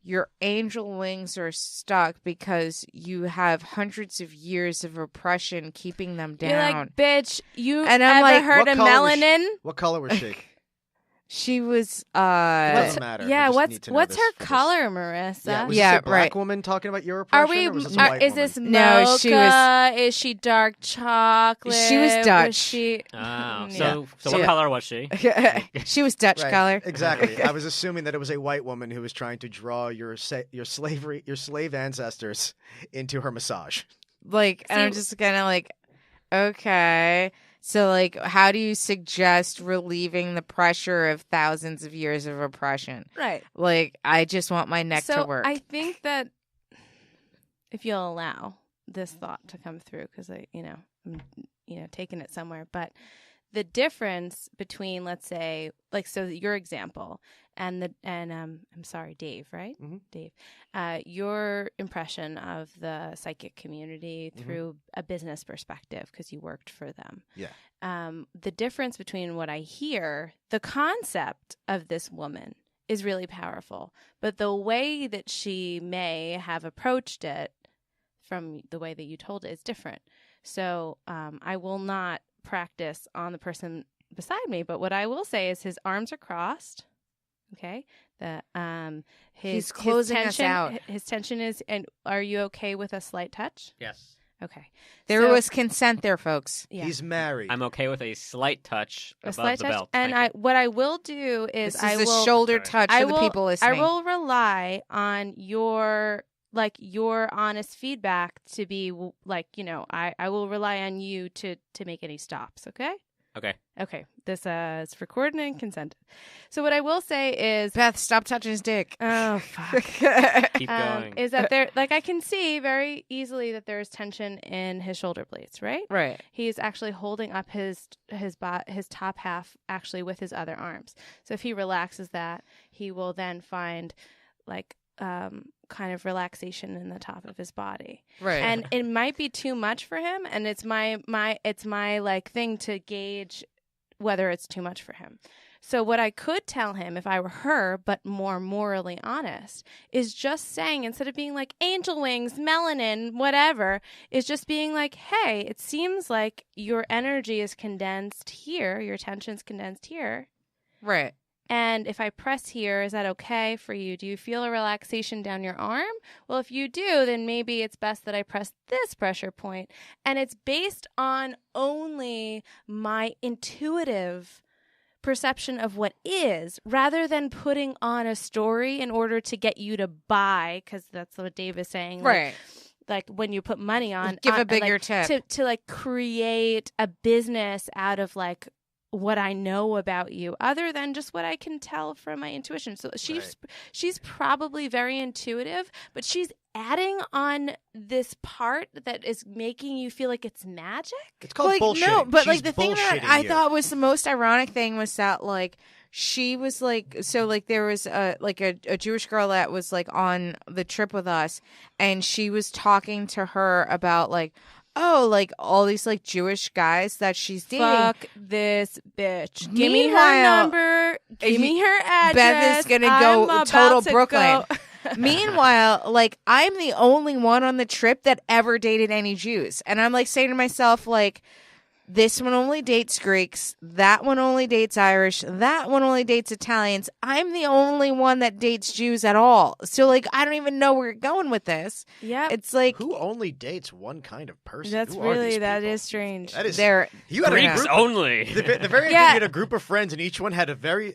your angel wings are stuck because you have hundreds of years of oppression keeping them down. You're like, bitch. You And I'm ever like, heard what of color was melanin? What color was she? She was, Doesn't matter. Yeah, We just need to know what's this her for this. color, Marissa? Yeah, was Yeah, this a black right. woman talking about your Are oppression, we? or was this a white Is woman? this No, mocha? she was- Is she dark chocolate? She was Dutch. Was she? Oh, Yeah. so what color was she? she was Dutch Right, color. Exactly. I was assuming that it was a white woman who was trying to draw your slave ancestors into her massage. Like, and I'm just kind of like, okay. So, like, how do you suggest relieving the pressure of thousands of years of oppression? Right. Like, I just want my neck So to work. I think that if you'll allow this thought to come through, because I'm taking it somewhere, but the difference between, let's say, like, so your example and I'm sorry, Dave, right? Mm-hmm. Dave, your impression of the psychic community through a business perspective, because you worked for them. Yeah. The difference between what I hear, the concept of this woman is really powerful, but the way that she may have approached it from the way that you told it is different. So I will not practice on the person beside me, but what I will say is his arms are crossed. Okay, He's closing us out. His tension is, and are you okay with a slight touch? Yes. Okay, There So- was consent there, folks. yeah. He's married. I'm okay with a slight touch A above slight the touch, belt. and Thank you. what I will do is This I is a will shoulder Sorry. touch I for will, the people listening. I will rely on your honest feedback to be like, I will rely on you to make any stops. Okay. Okay. This is recorded and consented. So what I will say is, Beth, stop touching his dick. oh fuck. Keep going. Is that there? Like, I can see very easily that there is tension in his shoulder blades, right? Right. He's actually holding up his top half actually with his other arms. So if he relaxes that, he will then find like kind of relaxation in the top of his body. Right. And it might be too much for him, and it's my like thing to gauge whether it's too much for him. So what I could tell him if I were her, but more morally honest, is just saying, instead of being like angel wings, melanin, whatever, is just being like, hey, it seems like your energy is condensed here, your attention's condensed here. Right. And if I press here, is that okay for you? Do you feel a relaxation down your arm? Well, if you do, then maybe it's best that I press this pressure point. And it's based on only my intuitive perception of what is, rather than putting on a story in order to get you to buy, because that's what Dave is saying. Right. Like when you put money on. Give a bigger tip. To like create a business out of like what I know about you, other than just what I can tell from my intuition. So she's probably very intuitive, but she's adding on this part that is making you feel like it's magic. It's called bullshit. No, but She's like the thing that I you. thought was the most ironic thing was that like she was like, so like there was a Jewish girl that was like on the trip with us, and she was talking to her about like, oh, like all these like Jewish guys that she's dating. Fuck this bitch. Give me her number. Give me her address. Beth is gonna go total Brooklyn. Meanwhile, like I'm the only one on the trip that ever dated any Jews, and I'm like saying to myself, like, this one only dates Greeks, that one only dates Irish, that one only dates Italians. I'm the only one that dates Jews at all. So, like, I don't even know where you're going with this. Yeah, it's like, who only dates one kind of person? That's who really, that is strange. That is, you had Greeks only. The very end, you had a group of friends, and each one had one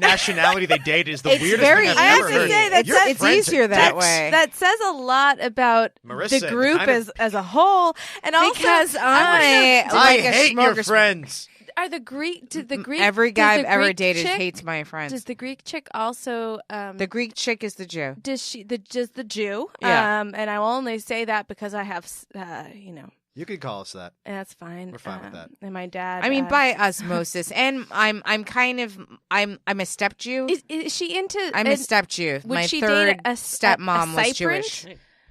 nationality they dated. Is the weirdest thing I've ever heard. It's easier that way. That says a lot about Maryssa, the group as a whole, and also because I hate your friends. Are the Greek? Did the Greek? Every guy I've ever dated chick, hates my friends. Does the Greek chick also? The Greek chick is the Jew. Does the Jew? Yeah. And I will only say that because I have, You could call us that. That's fine. We're fine with that. And my dad. I mean, by osmosis, and I'm a step Jew. Is she into? I'm a step Jew. Would My she third date a stepmom was Jewish.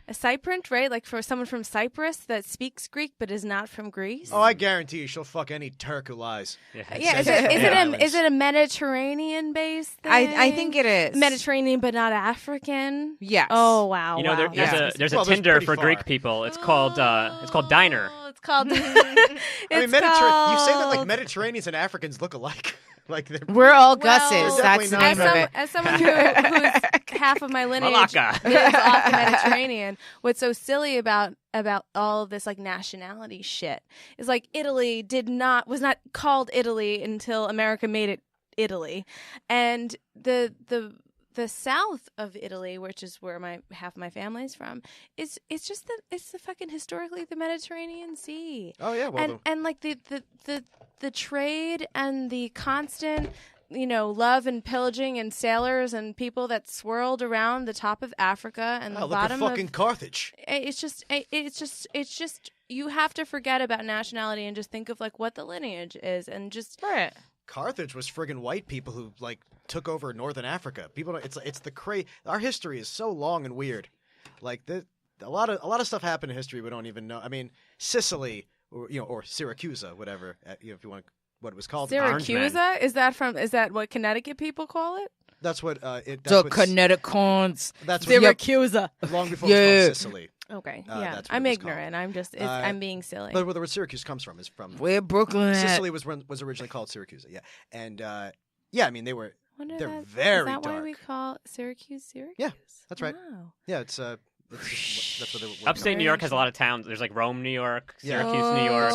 A Cypriot, right? Like for someone from Cyprus that speaks Greek but is not from Greece. Oh, I guarantee you, she'll fuck any Turk who lies. Yeah, is it a Mediterranean based thing? I think it is Mediterranean, but not African. Yes. Oh wow. You know, there's a Tinder for Greek people. It's called Diner. It's called. I mean, you say that like Mediterraneans and Africans look alike. Like we're all Gus's. That's the name of it. As someone who's half of my lineage lives off the Mediterranean, what's so silly about all of this like nationality shit is like Italy was not called Italy until America made it Italy, and the south of Italy, which is where half my family's from, it's the fucking historically the Mediterranean Sea. Oh yeah, well, and like the trade and the constant, love and pillaging and sailors and people that swirled around the top of Africa and the bottom look at fucking Carthage. It's just you have to forget about nationality and just think of like what the lineage is and just right. Carthage was friggin' white people who like took over northern Africa. People, it's the crazy. Our history is so long and weird. Like a lot of stuff happened in history we don't even know. I mean, Sicily, or Syracuse, whatever. If you want what it was called. Syracuse? Is that what Connecticut people call it? That's what Connecticutans. That's Syracuse. Long before it was called Sicily. Okay, yeah, I'm ignorant. I'm being silly. But where the word Syracuse comes from is from where Brooklyn. Sicily was originally called Syracuse. Yeah, and yeah, I mean they're very is that dark. Why we call Syracuse? Yeah, that's right. Wow. Yeah, that's what upstate New York has a lot of towns. There's like Rome, New York, Syracuse, New York,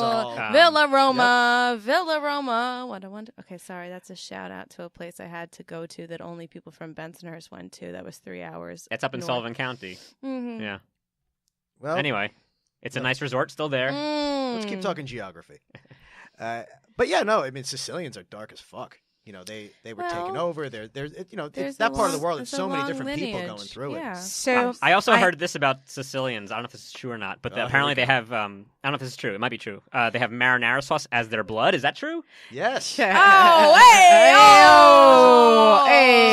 Villa Roma. What I want. Okay, sorry, that's a shout out to a place I had to go to that only people from Bensonhurst went to. That was 3 hours. It's up in Sullivan County. Mm-hmm. Yeah. Well, anyway, it's a nice resort still there. Let's keep talking geography. But yeah, no, I mean Sicilians are dark as fuck. They were taken over. There's that part of the world. There's so many different people going through it. So I also heard this about Sicilians. I don't know if this is true or not, but apparently they have. I don't know if this is true. It might be true. They have marinara sauce as their blood. Is that true? Yes. Hey!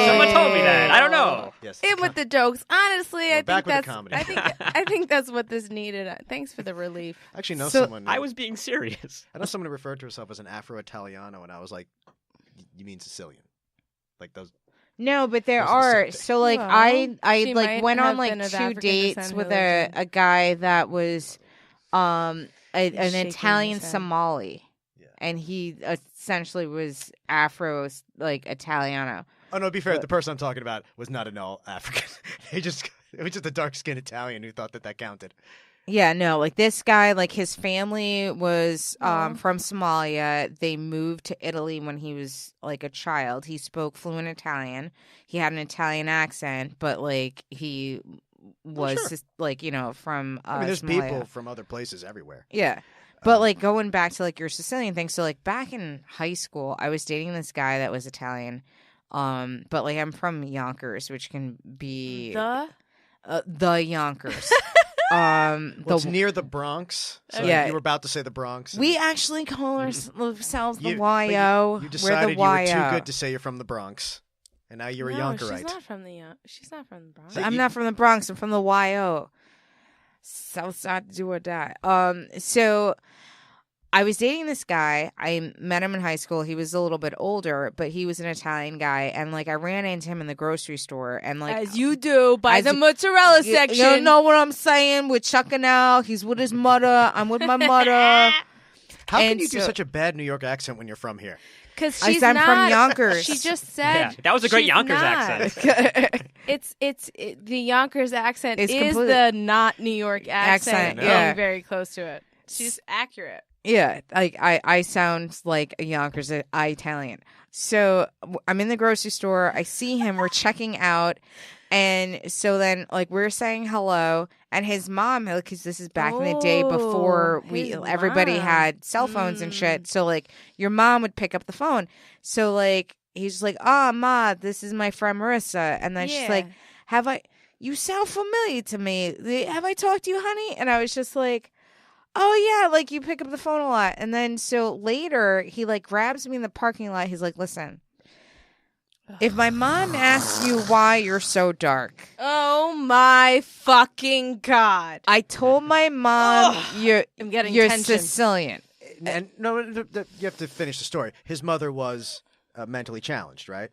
Someone told me that. I don't know. Yes. In with the jokes. Honestly, I think that's. comedy. I think that's what this needed. Thanks for the relief. I actually know someone. I was being serious. I know someone who referred to herself as an Afro-Italiano, and I was like, you mean Sicilian, like those. No, but there Those are the are. same thing. So like Well, I she like might went on have like been of 2 African dates descent with who lived a guy that was an shaking Italian his head. Somali. Yeah. And he essentially was Afro like Italiano. Oh no, to be fair, the person I'm talking about was not at all African. It was just a dark-skinned Italian who thought that counted. Yeah, no, like this guy, like his family was from Somalia. They moved to Italy when he was like a child. He spoke fluent Italian. He had an Italian accent, but like he was sure. just, like, you know, from I mean, there's Somalia. people from other places everywhere. Yeah. But like going back to like your Sicilian thing, so like back in high school, I was dating this guy that was Italian. But like I'm from Yonkers, which can be the Yonkers. What's near the Bronx? So Yeah. you were about to say the Bronx. and We actually call ourselves the you- but YO. You decided you we're were the too YO. good to say you're from the Bronx, and now you're a No, Yonkerite. she's not from the Bronx. So I'm you- not from the Bronx. I'm from the YO. Southside do or die. So I was dating this guy. I met him in high school. He was a little bit older, but he was an Italian guy. And like I ran into him in the grocery store, and like As you do by as the you- mozzarella you section. know what I'm saying? We're chucking out. He's with his mother. I'm with my mother. How can and you do so- such a bad New York accent when you're from here? Because I she's said I'm not. from Yonkers. She just said Yeah, that was a great she's Yonkers not. accent. The Yonkers accent It's is completely- the not New York accent. Accent, Being yeah. very close to it. She's accurate. Yeah, like I sound like a Yonkers Italian. So I'm in the grocery store. I see him. We're checking out, and so then like we're saying hello, and his mom, because this is back in the day before his everybody mom. had cell phones and shit. So like your mom would pick up the phone. So like he's like, "Ah, Ma, this is my friend Maryssa," and then she's like, "You sound familiar to me. Have I talked to you, honey?" And I was just like, "Oh yeah, like you pick up the phone a lot." And then so later he like grabs me in the parking lot. He's like, "Listen, if my mom asks you why you're so dark," Oh my fucking God. I told my mom you're I'm getting you're tension. Sicilian. And no, you have to finish the story. His mother was mentally challenged, right?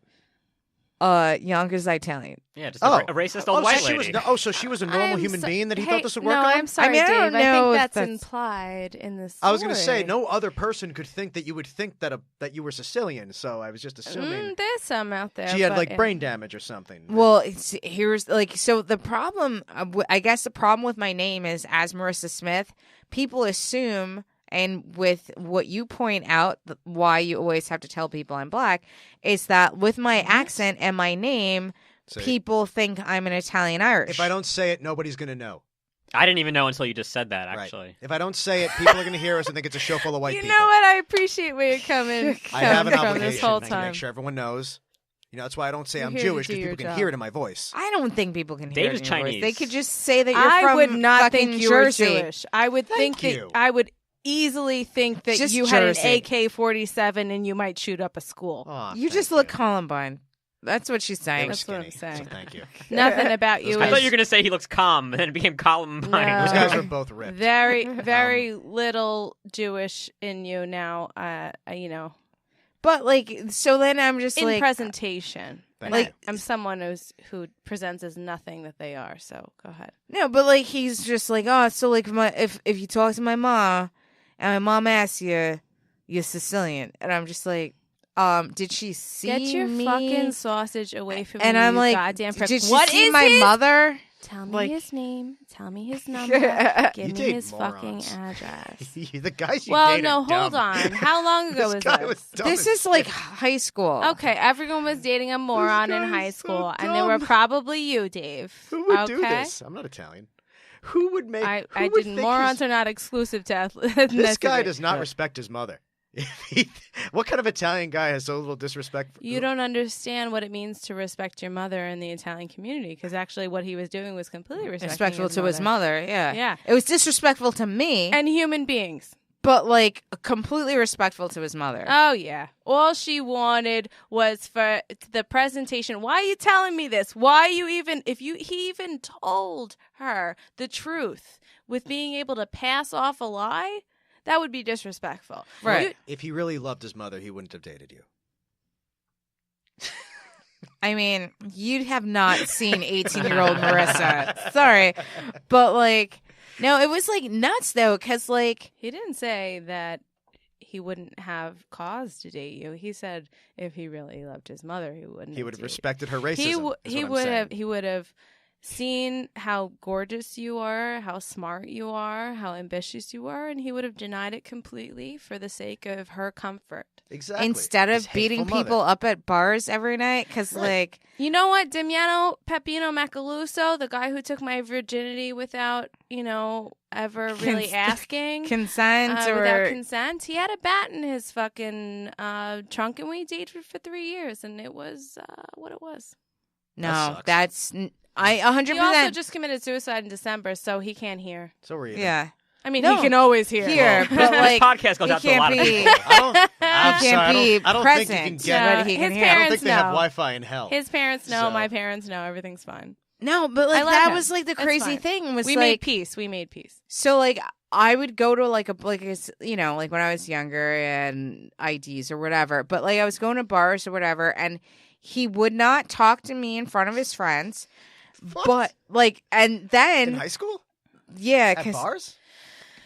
Yonkers Italian. Yeah, just a racist old white she lady. so she was a normal human being that he thought this would work no, on? I'm sorry, I Dave. don't I know think if that's that's- implied in this. I was going to say, no other person could think that you would think that you were Sicilian, so I was just assuming There's some out there. she had but like brain damage or something. Well, here's like so the problem. I guess the problem with my name is as Maryssa Smith. People assume, and with what you point out, why you always have to tell people I'm black, is that with my accent and my name, people think I'm an Italian Irish. If I don't say it, nobody's going to know. I didn't even know until you just said that, actually. Right. If I don't say it, people are going to hear us and think it's a show full of white people. You know what? I appreciate where you're coming I have an from obligation this whole to time. make sure everyone knows. You know, that's why I don't say You're I'm here to Jewish, do because your people can job. hear it in my voice. I don't think people can hear Dave it is in your voice. Chinese. They could just say that you're I from would not fucking think you were Jersey. Jewish. I would think you. that I would easily think that Just you had an Jersey. AK-47 and you might shoot up a school. Aw, You thank just look Columbine. That's what she's They saying. were That's what I'm skinny, saying. so thank you. Nothing about you Those I is thought you were going to say he looks calm, and then it became Columbine. No. Those guys are both ripped. very, very little Jewish in you now. You know, But like, so then I'm just in like, presentation. Thank And you. I'm someone who presents as nothing that they are. So go ahead. no, but like he's just like, oh, so like if you talk to my mom and my mom asks you, you're Sicilian, and I'm just like, did she see Get your me? fucking sausage away from me, And I'm you like, goddamn prick. did she What see is my his? mother? Tell me Like- his name. Tell me his number. Give You me date his fucking morons. address. The guys you Well, date no, are dumb. hold on. How long ago This was guy this? was dumb This as is like shit. high school. Okay, everyone was dating a moron in guy high is so school, and there were dumb. probably you, Dave. Who would okay? do this? I'm not Italian. Who would make? I who would didn't. think Morons his- are not exclusive to This guy ethnicity. does not respect his mother. What kind of Italian guy has so little disrespect? You don't understand what it means to respect your mother in the Italian community, because actually what he was doing was completely Respectful to his mother, yeah. Yeah. It was disrespectful to me, And human beings. but like completely respectful to his mother. Oh, yeah. All she wanted was for the presentation. Why are you telling me this? Why are you even, he even told her the truth with being able to pass off a lie, that would be disrespectful. Right. You- If he really loved his mother, he wouldn't have dated you. I mean, you have not seen 18-year-old Maryssa. Sorry. But, like, no, it was, like, nuts, though, because, like... He didn't say that he wouldn't have cause to date you. He said if he really loved his mother, he wouldn't. He would have respected her racism. He would have seen how gorgeous you are, how smart you are, how ambitious you are, and he would have denied it completely for the sake of her comfort. Exactly. Instead of beating people up at bars every night, because, like... You know what? Damiano Peppino Macaluso, the guy who took my virginity without, ever really asking. Consent without consent. He had a bat in his fucking trunk, and we dated for 3 years, and it was what it was. No, that's... I 100%... He also just committed suicide in December, so he can't hear. So were you. Yeah. I mean, he can always hear. But like, this podcast goes out to a lot of people. He can't be I don't present. think you can get but he can his hear. I don't parents think they have know. Wi-Fi in hell. His parents know. So- My parents know. Everything's fine. No, but like I love that him. was like the It's crazy fine. thing was We like made peace. We made peace. so like I would go to like when I was younger and IDs or whatever, but like I was going to bars or whatever, and he would not talk to me in front of his friends. What? But like, and then In high school? yeah, At because bars?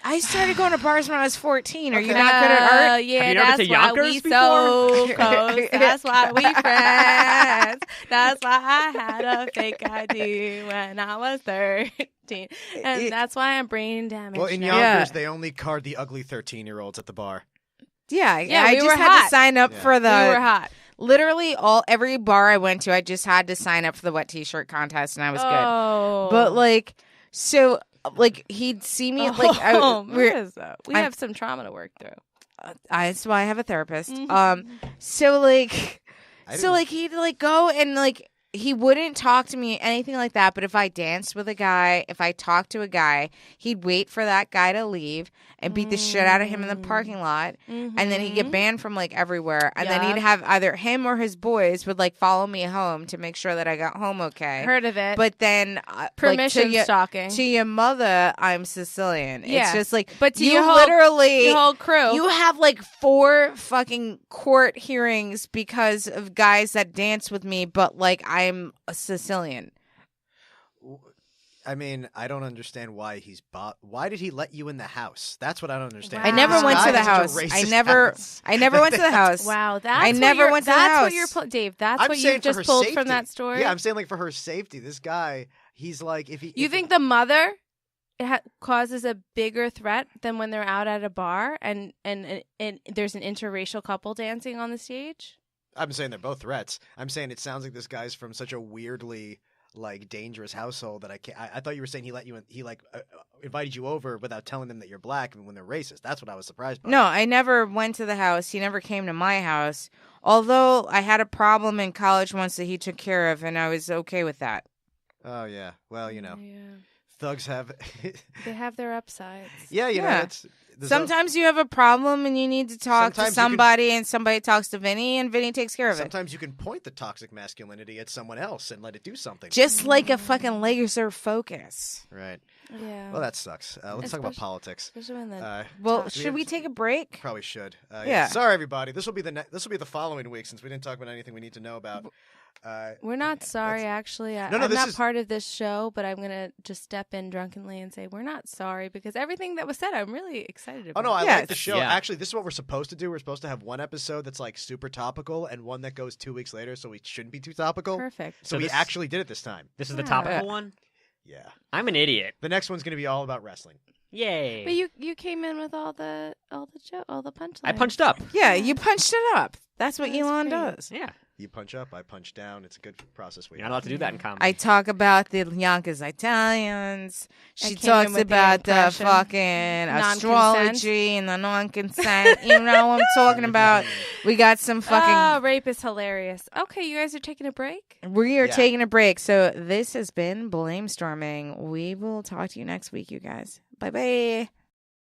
I started going to bars when I was 14. Are you Okay. not good at art? Yeah, Have you ever that's been to why Yonkers we before? so close. That's why we friends. That's why I had a fake ID when I was 13. And that's why I'm brain damaged. Well, in now. Yonkers, they only card the ugly 13-year-olds at the bar. Yeah, Yeah, I we just were had to hot. sign up Yeah. for the. We were hot. Literally every bar I went to, I just had to sign up for the wet t-shirt contest, and I was good. Oh. But like, so like he'd see me like Marissa, we have some trauma to work through. that's why I have a therapist. Mhm. So like, I so like he'd like go and like he wouldn't talk to me anything like that. But if I danced with a guy, if I talked to a guy, he'd wait for that guy to leave and beat the shit out of him in the parking lot. And then he'd get banned from like everywhere. And then he'd have either him or his boys would like follow me home to make sure that I got home okay. Heard of it. But then Permission stalking. To your mother, I'm Sicilian. Yeah. It's just like, But to you your whole- literally, the whole crew. you have like 4 fucking court hearings because of guys that dance with me, but like I'm a Sicilian. I mean, I don't understand why why did he let you in the house? That's what I don't understand. Wow. I never This went to guy the is such a house. racist I never went to the house. Wow, I never went to the That's house. what you're, Dave. That's I'm what saying you for just her pulled safety. from that story. Yeah, I'm saying like for her safety. This guy, he's like, if he. You if think the mother causes a bigger threat than when they're out at a bar and there's an interracial couple dancing on the stage? I'm saying they're both threats. I'm saying it sounds like this guy's from such a weirdly like dangerous household that I can't. I thought you were saying he let you in, he like invited you over without telling them that you're black and when they're racist. That's what I was surprised by. No, I never went to the house. He never came to my house. Although I had a problem in college once that he took care of, and I was okay with that. Oh yeah. Well, Yeah. thugs have. They have their upsides. yeah, you know. Yeah. Sometimes you have a problem and you need to talk to Sometimes you can- somebody, and somebody talks to Vinny, and Vinny takes care of it. Sometimes you can point the toxic masculinity at someone else and let it do something. Just like a fucking laser focus. Right. Yeah. Well, that sucks. Let's talk about Especially- politics. Especially when the Well, Talk. should we take a break? Probably should. Yeah. Sorry, everybody. This will be the following week since we didn't talk about anything we need to know about. We're not sorry, actually. No, I'm this not is- part of this show, but I'm going to just step in drunkenly and say we're not sorry because everything that was said, I'm really excited Oh about. no, I Yes. like the show. Yeah. Actually, this is what we're supposed to do. We're supposed to have one episode that's like super topical and one that goes 2 weeks later, so we shouldn't be too topical. Perfect. So we this- actually did it this time. This is the Yeah. topical one? Yeah. I'm an idiot. The next one's going to be all about wrestling. Yay. But you came in with all the punchlines. I punched up. Yeah, you punched it up. That's what That's Elon great. does. Yeah. You punch up, I punch down. It's a good process. You're not allowed to do that in comedy. I talk about the Yonkers Italians. She came in talks with the about the impression. fucking Non-consent. astrology and the non-consent. You know what I'm talking about? We got some fucking... Oh, rape is hilarious. Okay, you guys are taking a break? We are Yeah. taking a break. So this has been Blamestorming. We will talk to you next week, you guys. Bye-bye.